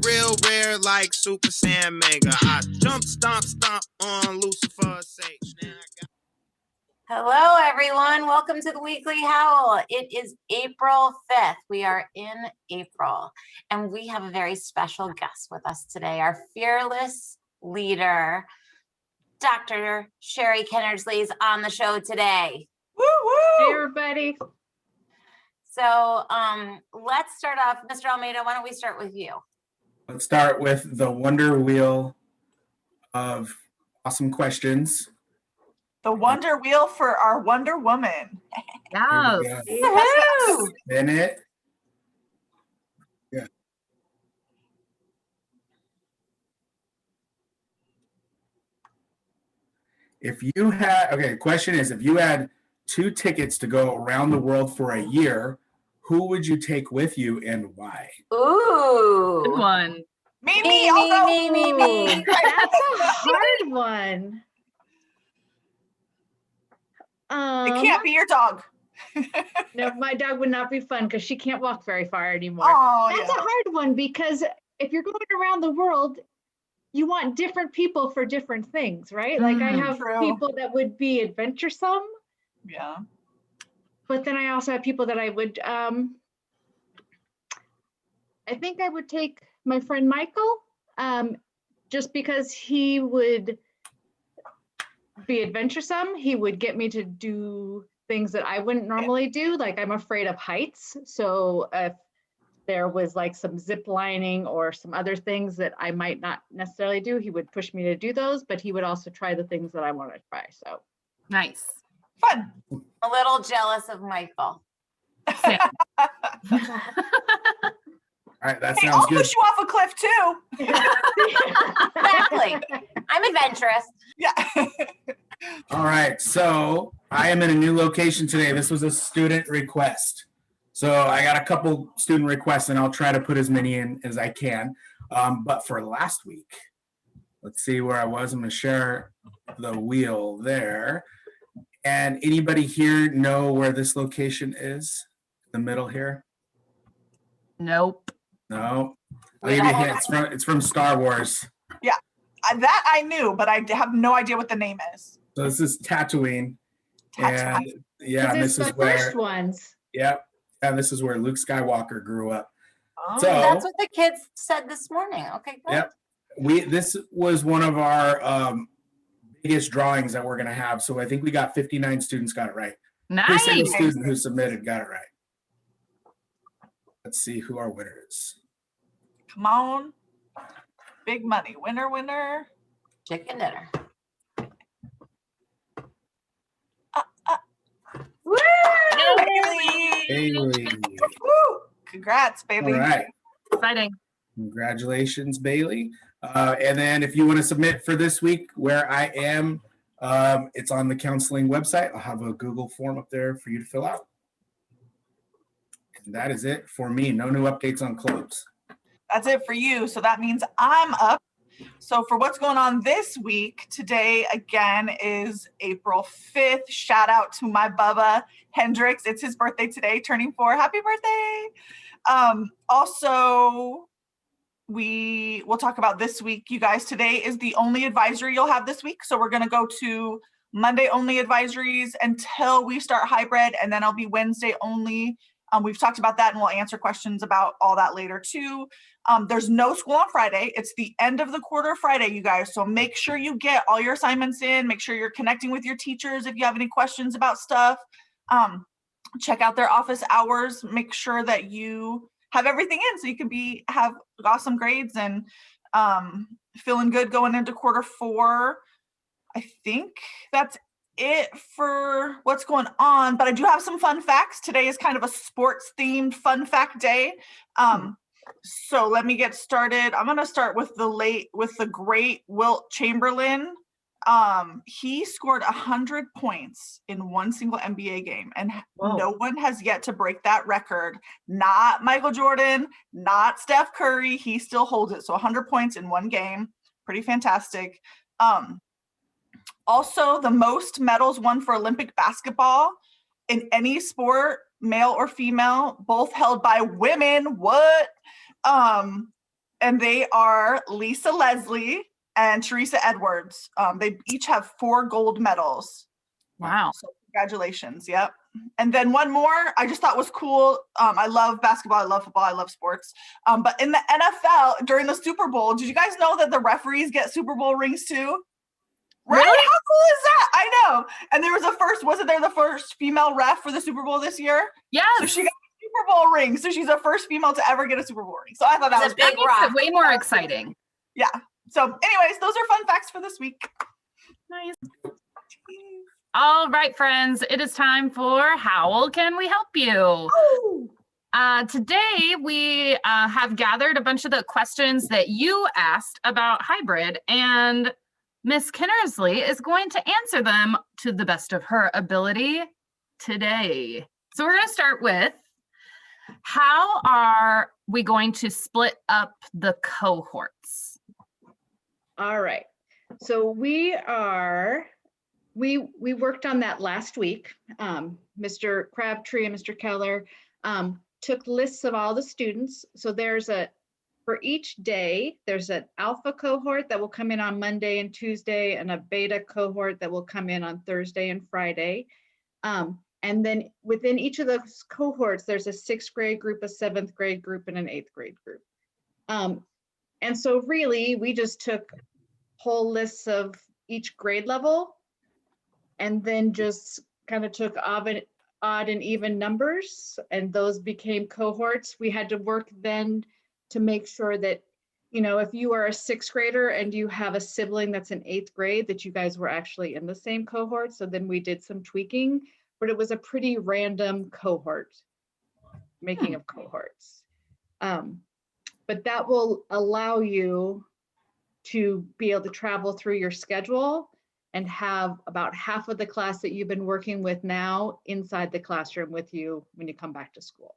real rare like Super Saiyan Mega. I jump, stomp, stomp on Lucifer's sage. Now I got Hello, everyone. Welcome to the Weekly Howl. It is April 5th. We are in April, and we have a very special guest with us today, our fearless leader, Dr. Sherry Kennersley is on the show today. Woo woo! Hey, everybody. So let's start off. Mr. Almeida, why don't we start with you? Let's start with the Wonder Wheel of awesome questions. The Wonder Wheel for our Wonder Woman. Here we go. Woohoo! Spin it. Yeah. Question is, if you had 2 tickets to go around the world for a year, who would you take with you and why? Ooh. Good one. Me, I'll go. Me. That's a hard one. It can't be your dog. No, my dog would not be fun because she can't walk very far anymore. Oh, That's yeah. a hard one because if you're going around the world, you want different people for different things, right? Like I have True. people that would be adventuresome, Yeah. but then I also have people that I would, I think I would take my friend Michael, just because he would be adventuresome. He would get me to do things that I wouldn't normally do. Like I'm afraid of heights. So if there was like some zip lining or some other things that I might not necessarily do, he would push me to do those, but he would also try the things that I want to try. So Nice. Fun. A little jealous of Michael. Same. All right, that Hey, sounds I'll good. push you off a cliff too. Exactly. I'm adventurous. Yeah. All right, so I am in a new location today. This was a student request. So I got a couple student requests, and I'll try to put as many in as I can. But for last week, let's see where I was. I'm going to share the wheel there. And anybody here know where this location is? The middle here? Nope. No. I'll give you a hint. It's from Star Wars. That I knew, but I have no idea what the name is. So this is Tatooine. Tatooine. And yeah, and it's this the is where, first ones. yep. And this is where Luke Skywalker grew up. Oh. So- That's what the kids said this morning. Okay, good. Yep. This was one of our biggest drawings that we're going to have. So I think we got 59 students got it right. Every single Nice. student who submitted got it right. Let's see who our winner is. Come on. Big money. Winner. Chicken dinner. Woo! Bailey. Woo! Congrats, baby. All right. Exciting. Congratulations, Bailey. And then if you want to submit for this week, where I am, it's on the counseling website. I'll have a Google form up there for you to fill out. And that is it for me. No new updates on clubs. That's it for you. So that means I'm up. So for what's going on this week, today again is April 5th. Shout out to my Bubba Hendricks. It's his birthday today, turning 4. Happy birthday. Also, we'll talk about this week, you guys. Today is the only advisory you'll have this week. So we're going to go to Monday only advisories until we start hybrid, and then I'll be Wednesday only. We've talked about that, and we'll answer questions about all that later too. There's no school on Friday. It's the end of the quarter Friday, you guys. So make sure you get all your assignments in. Make sure you're connecting with your teachers if you have any questions about stuff. Check out their office hours. Make sure that you have everything in so you can have awesome grades and feeling good going into quarter 4. I think that's it for what's going on, but I do have some fun facts. Today is kind of a sports themed fun fact day. So let me get started. I'm going to start with the great Wilt Chamberlain. He scored 100 points in one single NBA game, and Whoa. No one has yet to break that record. Not Michael Jordan, not Steph Curry. He still holds it. So 100 points in one game. Pretty fantastic. Also, the most medals won for Olympic basketball in any sport, male or female, both held by women. What? and they are Lisa Leslie and Teresa Edwards. They each have 4 gold medals. Wow. So congratulations. Yep. And then one more I just thought was cool. I love basketball, I love football, I love sports. But in the NFL during the Super Bowl, did you guys know that the referees get Super Bowl rings too? Right? Really? How cool is that? I know. And there was wasn't there the first female ref for the Super Bowl this year? Yes. So she got a Super Bowl ring. So she's the first female to ever get a Super Bowl ring. So I thought that It's was a That big makes rock. it way more exciting. yeah. So anyways, those are fun facts for this week. Nice. All right, friends, it is time for How Can We Help You? Today, we have gathered a bunch of the questions that you asked about hybrid, and Miss Kinnersley is going to answer them to the best of her ability today. So we're going to start with, how are we going to split up the cohorts? All right. So we worked on that last week. Mr. Crabtree and Mr. Keller took lists of all the students. So for each day, there's an alpha cohort that will come in on Monday and Tuesday, and a beta cohort that will come in on Thursday and Friday. And then within each of those cohorts, there's a 6th grade group, a 7th grade group, and an 8th grade group. And so really, we just took whole lists of each grade level and then just kind of took odd and even numbers, and those became cohorts. We had to work then to make sure that, if you are a 6th grader and you have a sibling that's in 8th grade, that you guys were actually in the same cohort. So then we did some tweaking, but it was a pretty random making of cohorts. But that will allow you to be able to travel through your schedule and have about half of the class that you've been working with now inside the classroom with you when you come back to school.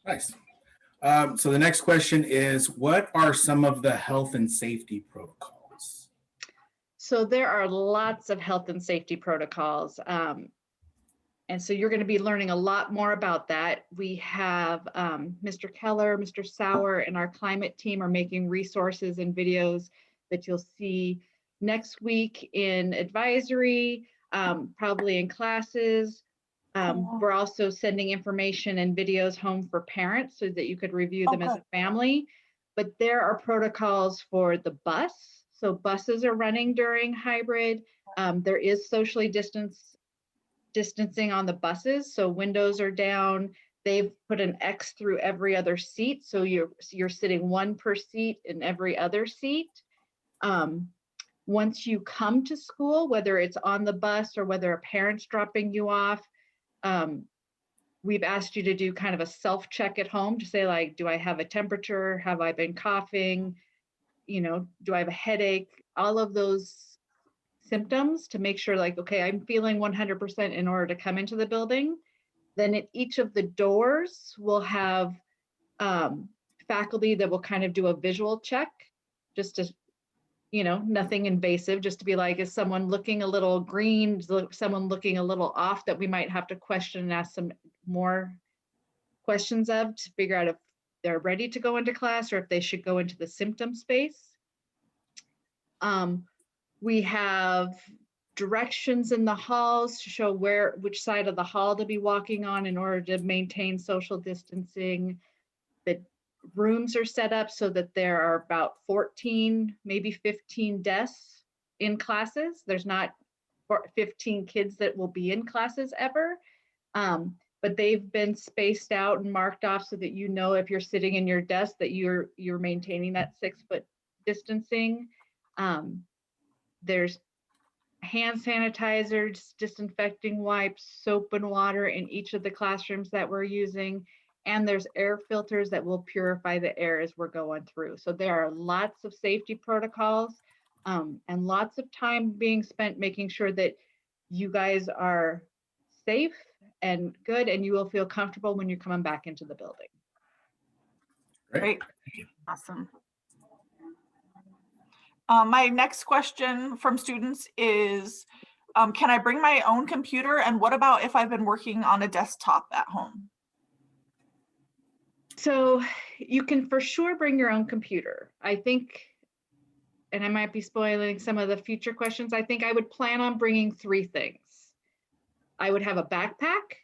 Nice. So the next question is, what are some of the health and safety protocols? So there are lots of health and safety protocols. And so you're going to be learning a lot more about that. We have Mr. Keller, Mr. Sauer, and our climate team are making resources and videos that you'll see next week in advisory, probably in classes. We're also sending information and videos home for parents so that you could review them as a family. But there are protocols for the bus. So buses are running during hybrid. There is socially distancing on the buses. So windows are down. They've put an X through every other seat. So you're sitting 1 per seat in every other seat. Once you come to school, whether it's on the bus or whether a parent's dropping you off, we've asked you to do kind of a self-check at home to say, like, do I have a temperature? Have I been coughing? Do I have a headache? All of those symptoms to make sure, like, okay, I'm feeling 100% in order to come into the building. Then at each of the doors, we'll have faculty that will kind of do a visual check, just to, nothing invasive, just to be like, is someone looking a little green? Is someone looking a little off that we might have to question and ask some more questions of to figure out if they're ready to go into class or if they should go into the symptom space. We have directions in the halls to show which side of the hall to be walking on in order to maintain social distancing. The rooms are set up so that there are about 14, maybe 15 desks in classes. There's not 15 kids that will be in classes ever, but they've been spaced out and marked off so that if you're sitting in your desk that you're maintaining that 6-foot distancing. There's hand sanitizers, disinfecting wipes, soap and water in each of the classrooms that we're using. And there's air filters that will purify the air as we're going through. So there are lots of safety protocols and lots of time being spent making sure that you guys are safe and good, and you will feel comfortable when you're coming back into the building. Great. Awesome. My next question from students is, can I bring my own computer? And what about if I've been working on a desktop at home? So you can for sure bring your own computer. I think, and I might be spoiling some of the future questions, I think I would plan on bringing 3 things. I would have a backpack,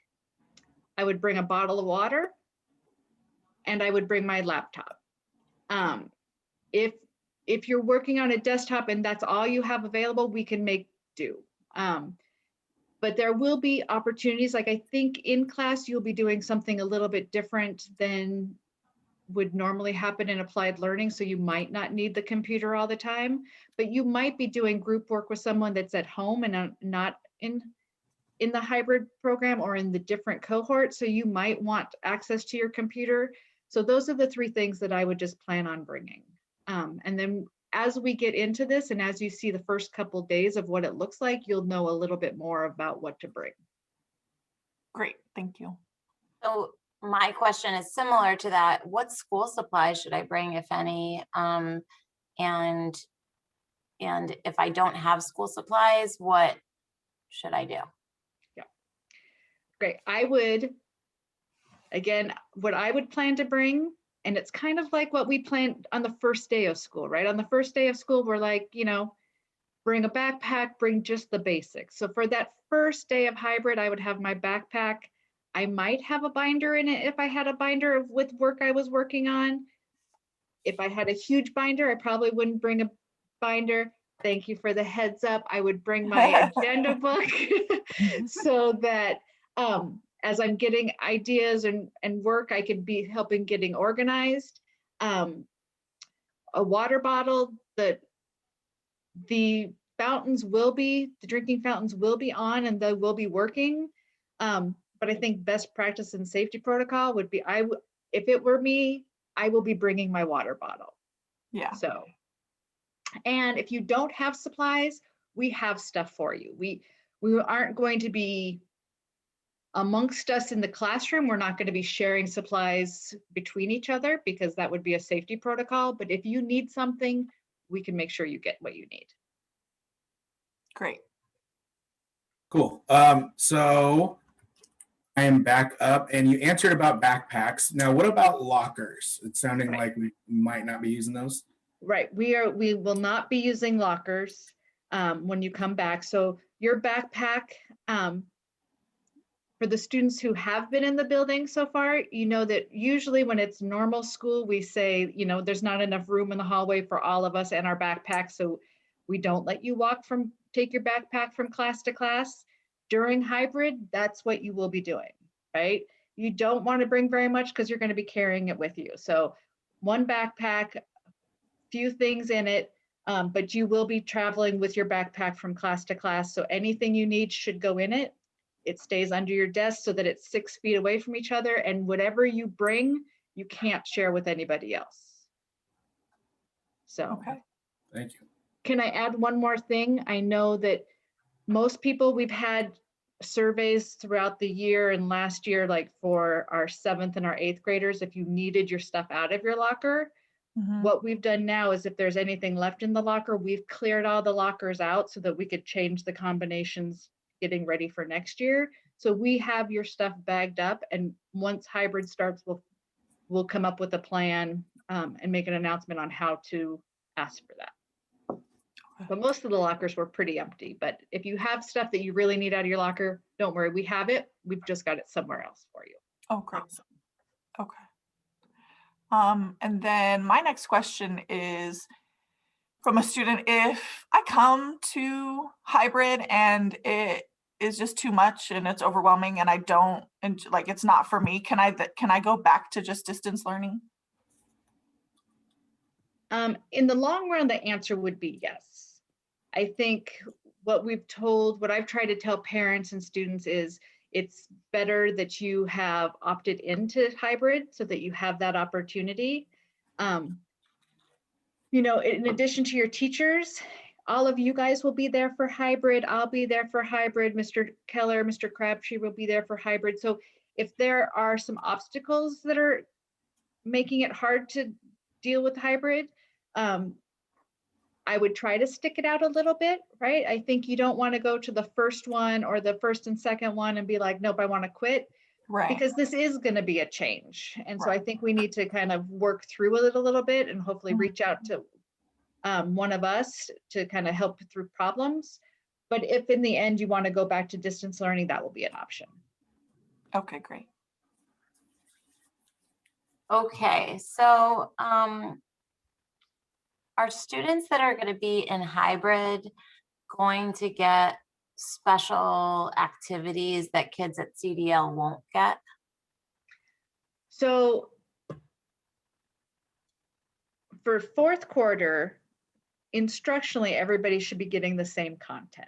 I would bring a bottle of water, and I would bring my laptop. If you're working on a desktop and that's all you have available, we can make do. But there will be opportunities, like I think in class, you'll be doing something a little bit different than would normally happen in applied learning. So you might not need the computer all the time, but you might be doing group work with someone that's at home and not in the hybrid program or in the different cohort. So you might want access to your computer. So those are the 3 things that I would just plan on bringing. And then as we get into this and as you see the first couple days of what it looks like, you'll know a little bit more about what to bring. Great, thank you. So my question is similar to that. What school supplies should I bring, if any? And if I don't have school supplies, what should I do? Great. I would, again, what I would plan to bring, and it's kind of like what we planned on the first day of school, right? On the first day of school, we're like, bring a backpack, bring just the basics. So for that first day of hybrid, I would have my backpack. I might have a binder in it if I had a binder with work I was working on. If I had a huge binder, I probably wouldn't bring a binder. Thank you for the heads up. I would bring my agenda book so that as I'm getting ideas and work, I could be helping getting organized. A water bottle, the fountains will be, the drinking fountains will be on and they will be working. But I think best practice and safety protocol would be, if it were me, I will be bringing my water bottle. Yeah. So, and if you don't have supplies, we have stuff for you. We aren't going to be amongst us in the classroom. We're not going to be sharing supplies between each other because that would be a safety protocol. But if you need something, we can make sure you get what you need. Great. Cool. So I am back up and you answered about backpacks. Now, what about lockers? It's sounding Right. like we might not be using those. Right. We will not be using lockers when you come back. So your backpack, for the students who have been in the building so far, you know that usually when it's normal school, we say, there's not enough room in the hallway for all of us and our backpacks. So we don't let you take your backpack from class to class. During hybrid, that's what you will be doing, right? You don't want to bring very much because you're going to be carrying it with you. So one backpack, few things in it, but you will be traveling with your backpack from class to class. So anything you need should go in it. It stays under your desk so that it's 6 feet away from each other. And whatever you bring, you can't share with anybody else. So, Okay. Thank you. can I add one more thing? I know that most people, we've had surveys throughout the year and last year, like for our 7th and our 8th graders, if you needed your stuff out of your locker, Mhm. what we've done now is if there's anything left in the locker, we've cleared all the lockers out so that we could change the combinations getting ready for next year. So we have your stuff bagged up, and once hybrid starts, we'll come up with a plan and make an announcement on how to ask for that. But most of the lockers were pretty empty. But if you have stuff that you really need out of your locker, don't worry, we have it. We've just got it somewhere else for you. Oh, great. Okay. And then my next question is from a student: if I come to hybrid and it is just too much and it's overwhelming and I don't, and like it's not for me, can I go back to just distance learning? In the long run, the answer would be yes. I think what I've tried to tell parents and students is it's better that you have opted into hybrid so that you have that opportunity. In addition to your teachers, all of you guys will be there for hybrid. I'll be there for hybrid. Mr. Keller, Mr. Crabtree will be there for hybrid. So if there are some obstacles that are making it hard to deal with hybrid, I would try to stick it out a little bit, right? I think you don't want to go to the first one or the first and second one and be like, nope, I want to quit. Right. because this is going to be a change. And so I Right. think we need to kind of work through it a little bit and hopefully Mhm. reach out to one of us to kind of help through problems. But if in the end you want to go back to distance learning, that will be an option. Okay, great. Okay, so are students that are going to be in hybrid going to get special activities that kids at CDL won't get? So for fourth quarter, instructionally, everybody should be getting the same content.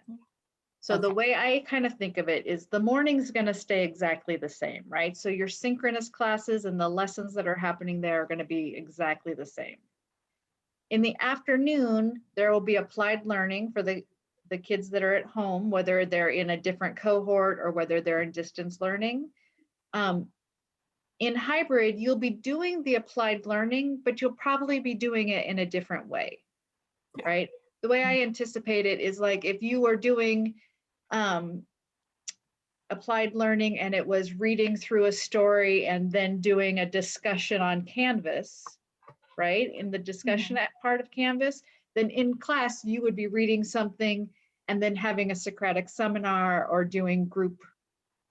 So the Okay. way I kind of think of it is the morning's going to stay exactly the same, right? So your synchronous classes and the lessons that are happening there are going to be exactly the same. In the afternoon, there will be applied learning for the kids that are at home, whether they're in a different cohort or whether they're in distance learning. In hybrid, you'll be doing the applied learning, but you'll probably be doing it in a different way, Yeah. right? The way I anticipate it is like if you were doing applied learning and it was reading through a story and then doing a discussion on Canvas, right? In the discussion part of Canvas, then in class, you would be reading something and then having a Socratic seminar or doing group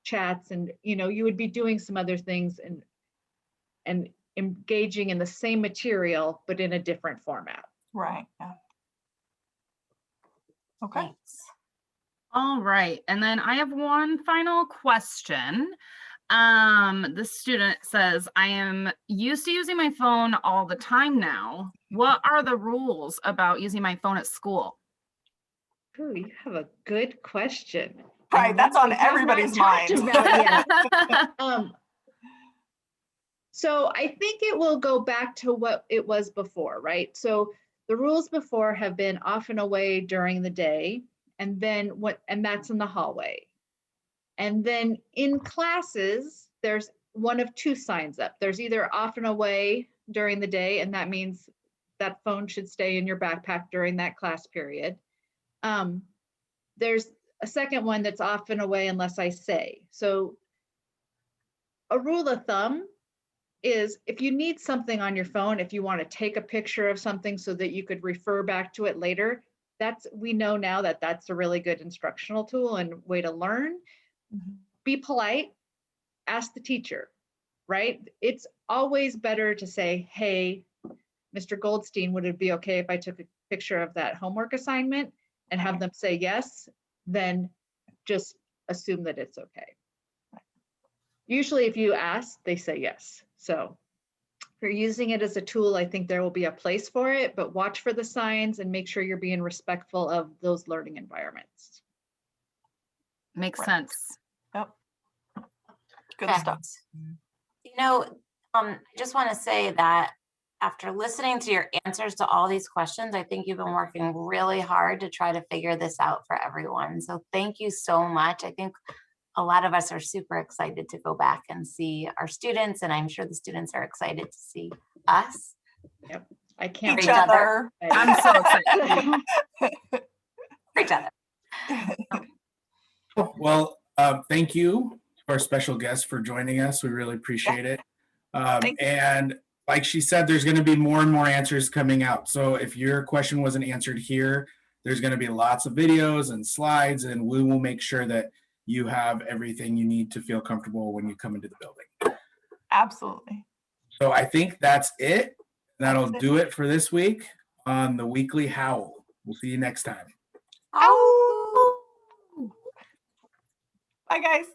chats, and you would be doing some other things and engaging in the same material, but in a different format. Right. Yeah. Okay. Thanks. All right, and then I have one final question. The student says, I am used to using my phone all the time now. What are the rules about using my phone at school? Ooh, you have a good question. Right, that's on We have not everybody's talked mind. about yet. So I think it will go back to what it was before, right? So the rules before have been off and away during the day, and then and that's in the hallway. And then in classes, there's one of two signs up. There's either off and away during the day, and that means that phone should stay in your backpack during that class period. There's a second one that's off and away unless I say. So a rule of thumb is if you need something on your phone, if you want to take a picture of something so that you could refer back to it later, we know now that that's a really good instructional tool and way to learn. Be polite, ask the teacher, right? It's always better to say, hey, Mr. Goldstein, would it be okay if I took a picture of that homework assignment, and have them say yes, then just assume that it's okay. Usually if you ask, they say yes. So if you're using it as a tool, I think there will be a place for it, but watch for the signs and make sure you're being respectful of those learning environments. Makes Right. sense. Yep. Good Correct. stuff. I just want to say that after listening to your answers to all these questions, I think you've been working really hard to try to figure this out for everyone. So thank you so much. I think a lot of us are super excited to go back and see our students, and I'm sure the students are excited to see us. I can't Each Each wait. other. I'm so excited. For each other. Well, thank you to our special guest for joining us. We really appreciate it. Thank you. And like she said, there's going to be more and more answers coming out. So if your question wasn't answered here, there's going to be lots of videos and slides, and we will make sure that you have everything you need to feel comfortable when you come into the building. Absolutely. So I think that's it. That'll do it for this week on the Weekly Howl. We'll see you next time. Ow. Bye, guys.